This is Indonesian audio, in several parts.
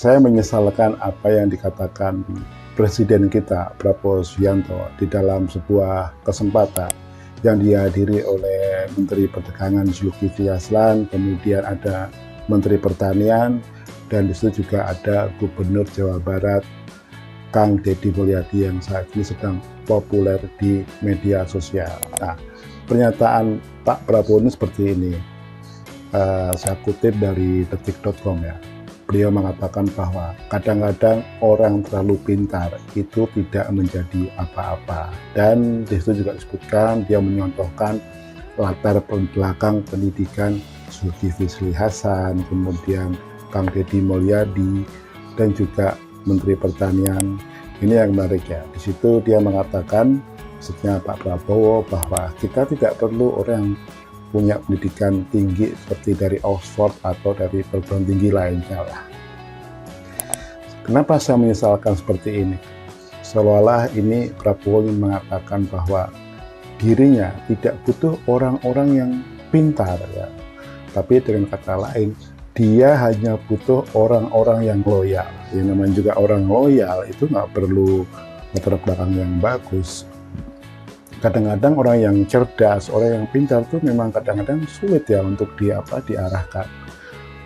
Saya menyesalkan apa yang dikatakan Presiden kita, Prabowo Subianto, di dalam sebuah kesempatan yang dihadiri oleh Menteri Perdagangan Zulkifli Hasan, kemudian ada Menteri Pertanian, dan di situ juga ada Gubernur Jawa Barat, Kang Deddy Mulyadi, yang saat ini sedang populer di media sosial. Nah, pernyataan Pak Prabowo ini seperti ini. Saya kutip dari detik.com ya. Beliau mengatakan bahwa kadang-kadang orang terlalu pintar itu tidak menjadi apa-apa. Dan di situ juga disebutkan, dia menyontohkan latar belakang pendidikan Zulkifli Hasan, kemudian Kang Deddy Mulyadi, dan juga Menteri Pertanian. Ini yang menarik ya. Di situ dia mengatakan, maksudnya Pak Prabowo, bahwa kita tidak perlu orang punya pendidikan tinggi seperti dari Oxford atau dari perguruan tinggi lainnya lah. Kenapa saya menyesalkan seperti ini? Seolah-olah ini Prabowo ingin mengatakan bahwa dirinya tidak butuh orang-orang yang pintar ya. Tapi dengan kata lain, dia hanya butuh orang-orang yang loyal. Yang namanya juga orang loyal itu nggak perlu latar belakang yang bagus. Kadang-kadang orang yang cerdas, orang yang pintar itu memang kadang-kadang sulit ya untuk diarahkan.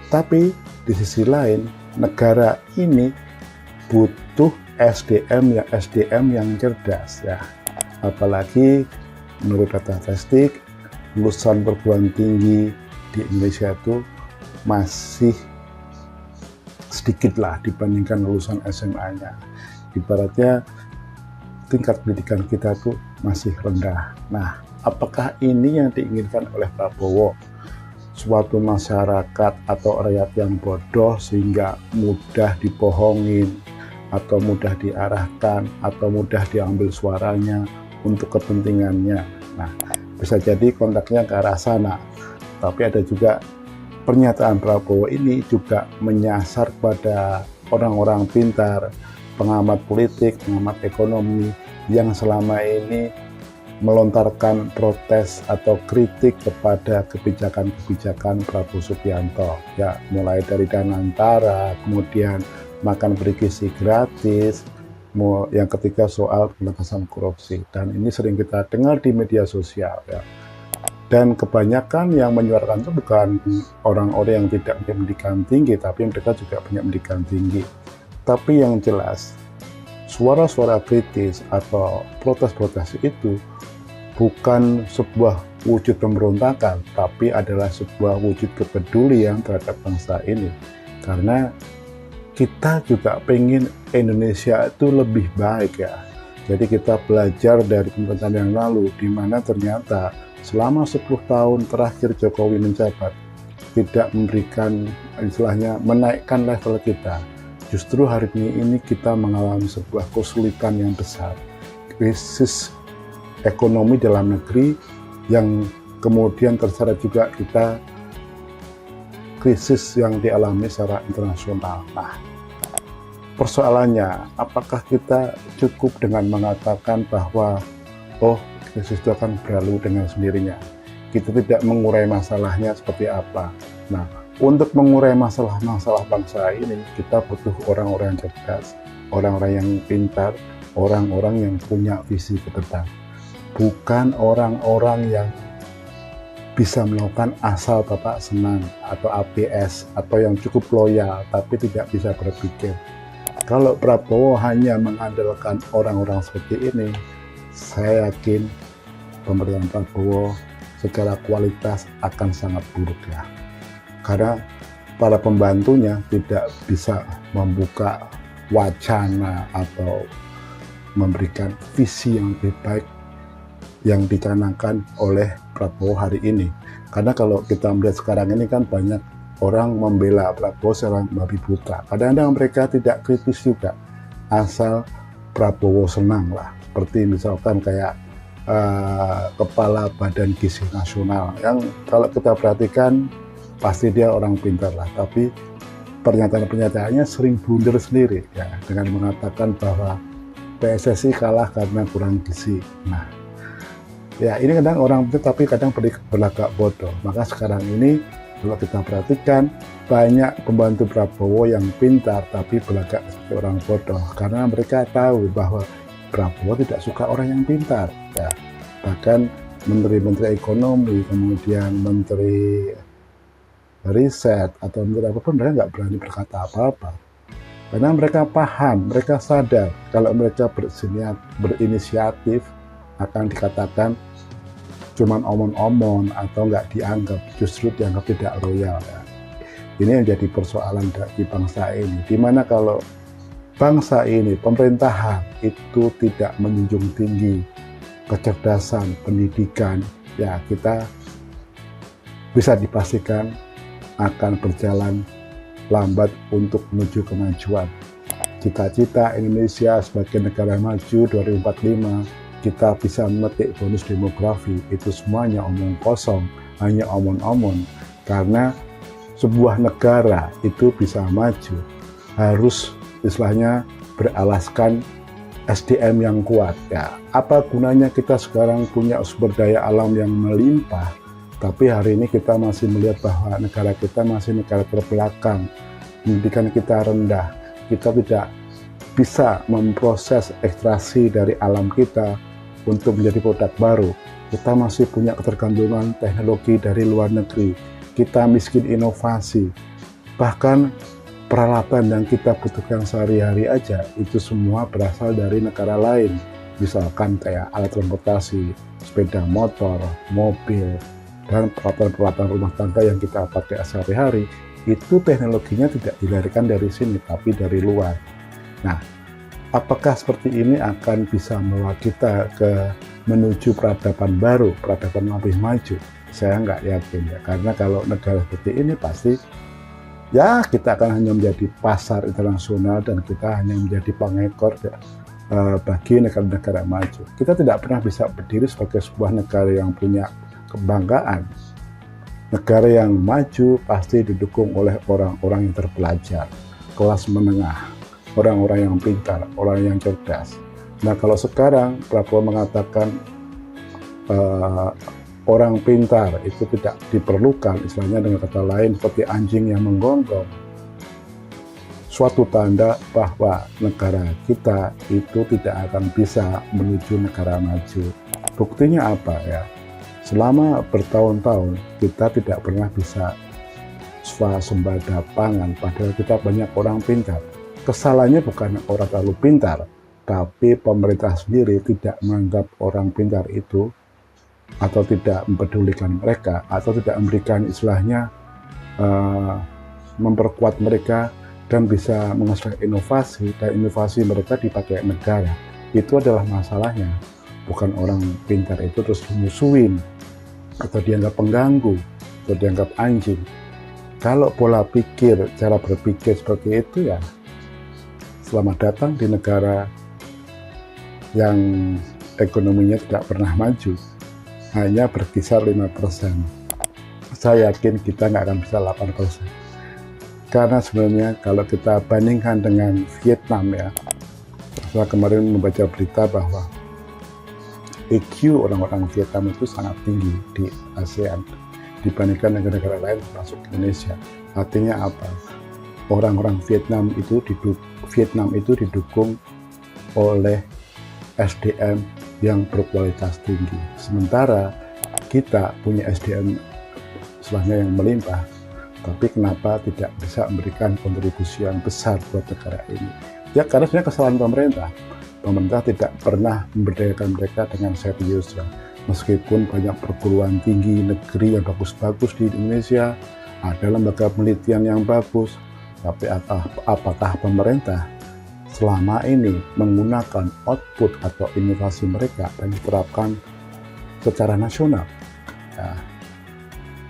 Tapi di sisi lain, negara ini butuh SDM yang cerdas ya. Apalagi menurut data statistik, lulusan perguruan tinggi di Indonesia itu masih sedikit lah dibandingkan lulusan SMA-nya. Ibaratnya tingkat pendidikan kita tuh masih rendah. Nah, apakah ini yang diinginkan oleh Prabowo? Suatu masyarakat atau rakyat yang bodoh sehingga mudah dibohongin, atau mudah diarahkan, atau mudah diambil suaranya untuk kepentingannya. Nah, bisa jadi kontaknya ke arah sana. Tapi ada juga pernyataan Prabowo ini juga menyasar pada orang-orang pintar, pengamat politik, pengamat ekonomi yang selama ini melontarkan protes atau kritik kepada kebijakan-kebijakan Prabowo Subianto. Ya, mulai dari Danantara, kemudian makan bergizi gratis, yang ketiga soal pemberantasan korupsi. Dan ini sering kita dengar di media sosial ya. Dan kebanyakan yang menyuarakan itu bukan orang-orang yang tidak punya pendidikan tinggi, tapi mereka juga punya pendidikan tinggi. Tapi yang jelas, suara-suara kritis atau protes-protes itu bukan sebuah wujud pemberontakan, tapi adalah sebuah wujud kepedulian terhadap bangsa ini. Karena kita juga pengen Indonesia itu lebih baik ya. Jadi kita belajar dari pemerintahan yang lalu, di mana ternyata selama 10 tahun terakhir Jokowi menjabat, tidak memberikan, istilahnya menaikkan level kita. Justru hari ini kita mengalami sebuah kesulitan yang besar, krisis ekonomi dalam negeri yang kemudian terseret juga kita krisis yang dialami secara internasional. Nah, persoalannya, apakah kita cukup dengan mengatakan bahwa krisis itu akan berlalu dengan sendirinya? Kita tidak mengurai masalahnya seperti apa. Nah, untuk mengurai masalah-masalah bangsa ini, kita butuh orang-orang yang cerdas, orang-orang yang pintar, orang-orang yang punya visi ke depan. Bukan orang-orang yang bisa melakukan asal bapak senang, atau APS, atau yang cukup loyal, tapi tidak bisa berpikir. Kalau Prabowo hanya mengandalkan orang-orang seperti ini, saya yakin pemerintahan Prabowo secara kualitas akan sangat buruk ya. Karena para pembantunya tidak bisa membuka wacana atau memberikan visi yang lebih baik yang dicanangkan oleh Prabowo hari ini. Karena kalau kita melihat sekarang ini kan banyak orang membela Prabowo secara babi buta. Kadang-kadang mereka tidak kritis juga, asal Prabowo senang lah. Seperti misalkan kayak Kepala Badan Gizi Nasional, yang kalau kita perhatikan pasti dia orang pintar lah, tapi pernyataan-pernyataannya sering blunder sendiri ya, dengan mengatakan bahwa PSSI kalah karena kurang gizi. Nah, ya ini kadang orang pintar tapi kadang berlagak bodoh. Maka sekarang ini Kalau kita perhatikan, banyak pembantu Prabowo yang pintar tapi belagak seperti orang bodoh, karena mereka tahu bahwa Prabowo tidak suka orang yang pintar. Ya. Bahkan menteri-menteri ekonomi, kemudian menteri riset atau menteri apapun, mereka nggak berani berkata apa-apa. Karena mereka paham, mereka sadar kalau mereka berinisiatif akan dikatakan cuman omong-omong atau nggak dianggap, justru dianggap tidak loyal. Ya. Ini yang jadi persoalan bagi bangsa ini, dimana kalau bangsa ini, pemerintahan itu tidak menjunjung tinggi kecerdasan, pendidikan, ya kita bisa dipastikan akan berjalan lambat untuk menuju kemajuan. Cita-cita Indonesia sebagai negara maju 2045, kita bisa memetik bonus demografi, itu semuanya omong kosong, hanya omong-omong. Karena sebuah negara itu bisa maju harus istilahnya beralaskan SDM yang kuat. Ya, apa gunanya kita sekarang punya sumber daya alam yang melimpah, tapi hari ini kita masih melihat bahwa negara kita masih negara terbelakang, pendidikan kita rendah, kita tidak bisa memproses ekstraksi dari alam kita untuk menjadi produk baru. Kita masih punya ketergantungan teknologi dari luar negeri. Kita miskin inovasi. Bahkan peralatan yang kita butuhkan sehari-hari aja, itu semua berasal dari negara lain. Misalkan kayak alat transportasi, sepeda motor, mobil, dan peralatan-peralatan rumah tangga yang kita pakai sehari-hari, itu teknologinya tidak dilarikan dari sini, tapi dari luar. Nah, apakah seperti ini akan bisa membawa kita ke menuju peradaban baru, peradaban lebih maju? Saya nggak yakin ya, karena kalau negara seperti ini pasti ya kita akan hanya menjadi pasar internasional dan kita hanya menjadi pengekor ya, bagi negara-negara maju. Kita tidak pernah bisa berdiri sebagai sebuah negara yang punya kebanggaan. Negara yang maju pasti didukung oleh orang-orang yang terpelajar, kelas menengah, orang-orang yang pintar, orang yang cerdas. Nah, kalau sekarang Prabowo mengatakan orang pintar itu tidak diperlukan, istilahnya dengan kata lain seperti anjing yang menggonggong, suatu tanda bahwa negara kita itu tidak akan bisa menuju negara maju. Buktinya apa ya? Selama bertahun-tahun kita tidak pernah bisa swasembada pangan, padahal kita banyak orang pintar. Kesalahannya bukan orang terlalu pintar, tapi pemerintah sendiri tidak menganggap orang pintar itu, atau tidak mempedulikan mereka, atau tidak memberikan istilahnya memperkuat mereka dan bisa menghasilkan inovasi, dan inovasi mereka dipakai negara. Itu adalah masalahnya. Bukan orang pintar itu terus dimusuhin atau dianggap pengganggu atau dianggap anjing. Kalau pola pikir, cara berpikir seperti itu ya, selamat datang di negara yang ekonominya tidak pernah maju, hanya berkisar 5%. Saya yakin kita nggak akan bisa 8%. Karena sebenarnya kalau kita bandingkan dengan Vietnam ya, saya kemarin membaca berita bahwa IQ orang-orang Vietnam itu sangat tinggi di ASEAN dibandingkan negara-negara lain termasuk Indonesia. Artinya apa? Orang-orang Vietnam itu didukung oleh SDM yang berkualitas tinggi. Sementara kita punya SDM istilahnya yang melimpah, tapi kenapa tidak bisa memberikan kontribusi yang besar buat negara ini? Ya karena sebenarnya kesalahan pemerintah. Pemerintah tidak pernah memberdayakan mereka dengan serius ya. Meskipun banyak perguruan tinggi negeri yang bagus-bagus di Indonesia, ada lembaga penelitian yang bagus, tapi apakah pemerintah selama ini menggunakan output atau inovasi mereka dan diterapkan secara nasional? Ya,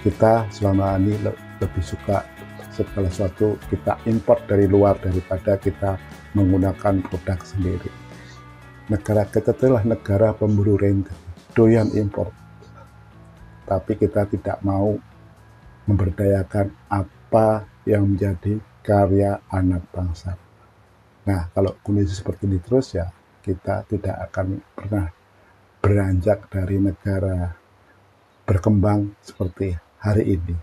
kita selama ini lebih suka segala sesuatu kita import dari luar daripada kita menggunakan produk sendiri. Negara kita adalah negara pemburu rente, doyan impor. Tapi kita tidak mau memberdayakan apa yang menjadi karya anak bangsa. Nah, kalau kondisi seperti ini terus ya, kita tidak akan pernah beranjak dari negara berkembang seperti hari ini.